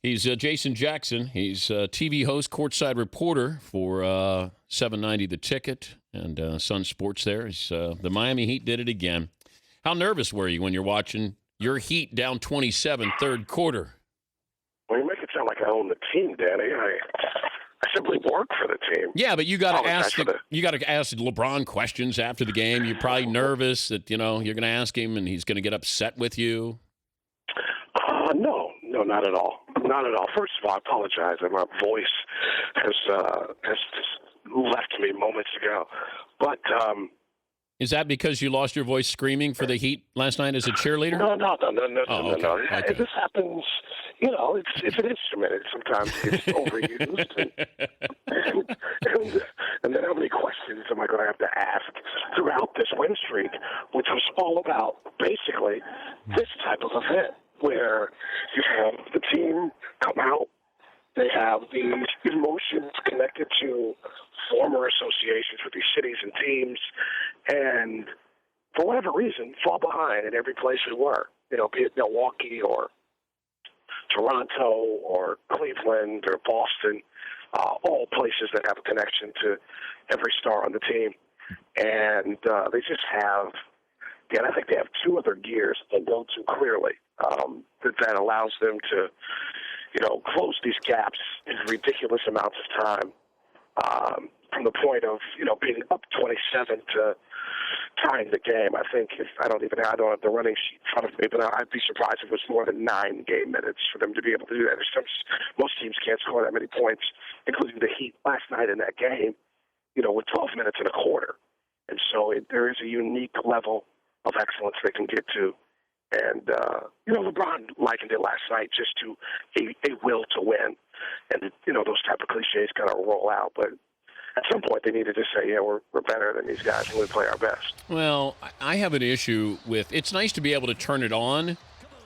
He's Jason Jackson. He's a TV host, courtside reporter for 790 The Ticket and Sun Sports there. The Miami Heat did it again. How nervous were you when you're watching your Heat down 27 third quarter? Well, you make it sound like I own the team, Danny. I simply work for the team. Yeah, but you got to ask LeBron questions after the game. You're probably nervous that you're going to ask him and he's going to get upset with you. No, not at all. Not at all. First of all, I apologize that my voice has just left me moments ago. But is that because you lost your voice screaming for the Heat last night as a cheerleader? No. No. Okay. This happens. It's an instrument. Sometimes it's overused. And then how many questions am I going to have to ask throughout this win streak, which was all about basically this type of event where you have the team come out, they have these emotions connected to former associations with these cities and teams, and for whatever reason, fall behind in every place we were, be it Milwaukee or Toronto or Cleveland or Boston, all places that have a connection to every star on the team. And they just have, again, I think they have two other gears they go to clearly that allows them to, close these gaps in ridiculous amounts of time from the point of, being up 27 to tying the game. I think I don't have the running sheet in front of me, but I'd be surprised if it was more than 9 game minutes for them to be able to do that. Most teams can't score that many points, including the Heat last night in that game, with 12 minutes and a quarter. And so there is a unique level of excellence they can get to. And, LeBron likened it last night just to a will to win. And, those type of cliches kind of roll out. But at some point they need to just say, yeah, we're better than these guys and we play our best. Well, I have an issue with it's nice to be able to turn it on,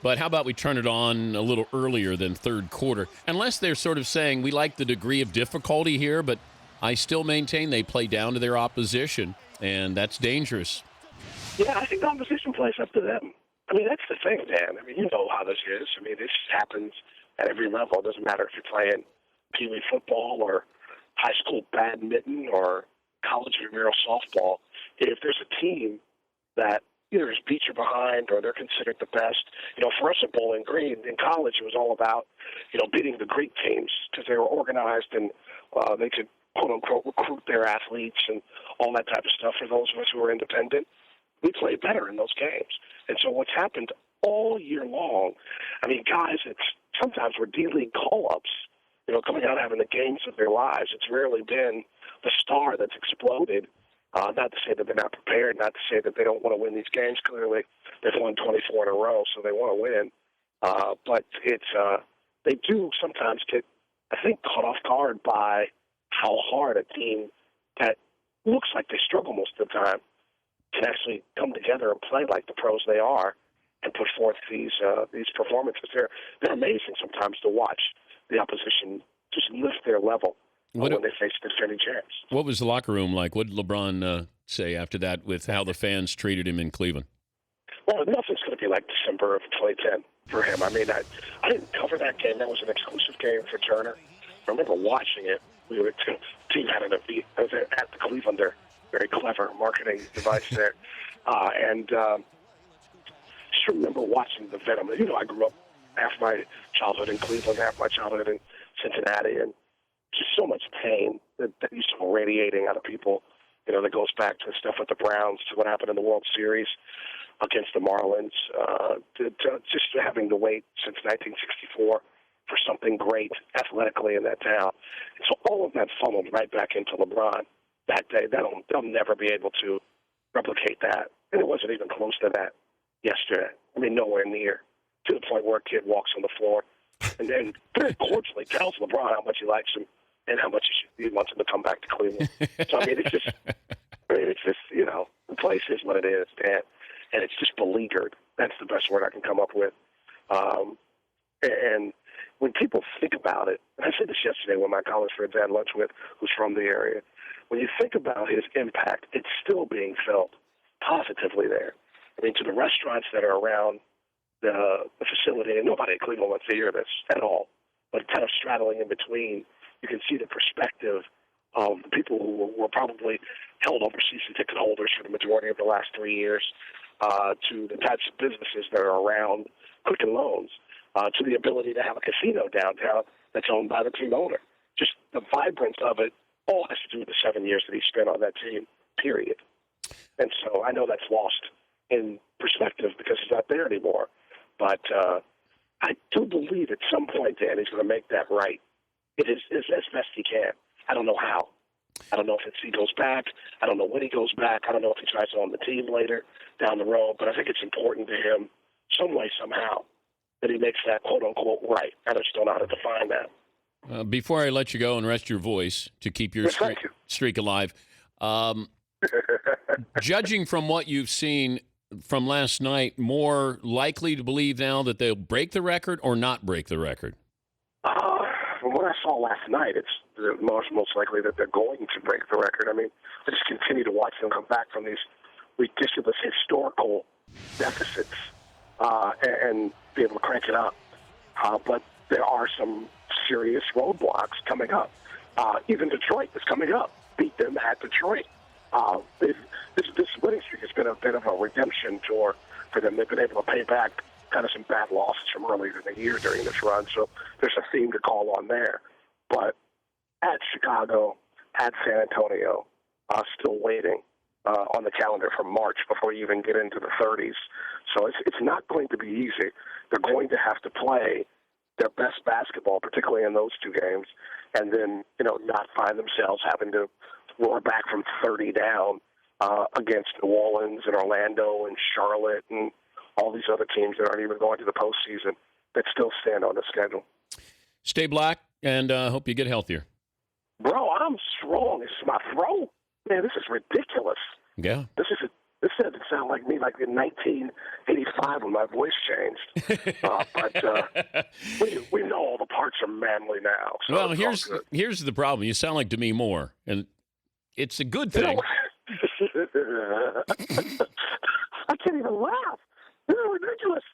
but how about we turn it on a little earlier than third quarter? Unless they're sort of saying we like the degree of difficulty here, but I still maintain they play down to their opposition, and that's dangerous. Yeah, I think the opposition plays up to them. I mean, that's the thing, Dan. I mean, you know how this is. I mean, this happens at every level. It doesn't matter if you're playing Pee Wee football or high school badminton or college intramural softball. If there's a team that either is beat you behind or they're considered the best, for us at Bowling Green, in college it was all about, beating the Greek teams because they were organized and they could, quote-unquote, recruit their athletes and all that type of stuff. For those of us who were independent, we played better in those games. And so what's happened all year long, I mean, guys, sometimes we're D-League call-ups, coming out having the games of their lives. It's rarely been the star that's exploded. Not to say that they're not prepared, not to say that they don't want to win these games. Clearly, they've won 24 in a row, so they want to win. But they do sometimes get, I think, caught off guard by how hard a team that looks like they struggle most of the time can actually come together and play like the pros they are and put forth these performances. They're amazing sometimes to watch the opposition just lift their level when they face the defending champs. What was the locker room like? What did LeBron say after that with how the fans treated him in Cleveland? Well, nothing's going to be like December of 2010 for him. I mean, I didn't cover that game. That was an exclusive game for Turner. I remember watching it. We were team had an event at the Cleveland. They're very clever marketing device there. And just remember watching the Venom. I grew up half my childhood in Cleveland, half my childhood in Cincinnati, and just so much pain that you saw radiating out of people. That goes back to the stuff with the Browns, to what happened in the World Series against the Marlins, to just having to wait since 1964 for something great athletically in that town. And so all of that funneled right back into LeBron that day. They'll never be able to replicate that. And it wasn't even close to that yesterday. I mean, nowhere near, to the point where a kid walks on the floor and then very cordially tells LeBron how much he likes him and how much he wants him to come back to Cleveland. So, I mean, it's just, the place is what it is, Dan. And it's just beleaguered. That's the best word I can come up with. And when people think about it, and I said this yesterday when my college friends I had lunch with, who's from the area, when you think about his impact, it's still being felt positively there. I mean, to the restaurants that are around the facility, and nobody in Cleveland wants to hear this at all. but kind of straddling in between, you can see the perspective of the people who were probably held over season ticket holders for the majority of the last 3 years, to the types of businesses that are around Quicken Loans, to the ability to have a casino downtown that's owned by the team owner. Just the vibrance of it all has to do with the 7 years that he spent on that team, period. And so I know that's lost in perspective because he's not there anymore. But I do believe at some point, Dan, he's going to make that right. It is as best he can. I don't know how. I don't know if he goes back. I don't know when he goes back. I don't know if he tries on the team later down the road. But I think it's important to him some way, somehow, that he makes that quote-unquote right. I just don't know how to define that. Before I let you go and rest your voice to keep your streak alive, judging from what you've seen from last night, more likely to believe now that they'll break the record or not break the record? From what I saw last night, it's most likely that they're going to break the record. I mean, I just continue to watch them come back from these ridiculous historical deficits and be able to crank it up. But there are some serious roadblocks coming up. Even Detroit is coming up. Beat them at Detroit. This winning streak has been a bit of a redemption tour for them. They've been able to pay back kind of some bad losses from earlier in the year during this run. So there's a theme to call on there. But at Chicago, at San Antonio, still waiting on the calendar for March before you even get into the 30s. So it's not going to be easy. They're going to have to play their best basketball, particularly in those two games, and then, not find themselves having to roar back from 30 down against New Orleans and Orlando and Charlotte and all these other teams that aren't even going to the postseason that still stand on the schedule. Stay black, and hope you get healthier. Bro, I'm strong. This is my throat. Man, this is ridiculous. Yeah. This doesn't sound like me like in 1985 when my voice changed. But we know all the parts are manly now. So well, here's the problem. You sound like Demi Moore, and it's a good thing. I can't even laugh. This is ridiculous.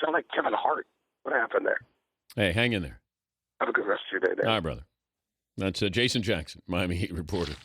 Sound like Kevin Hart. What happened there? Hey, hang in there. Have a good rest of your day, Dan. All right, brother. That's Jason Jackson, Miami Heat reporter.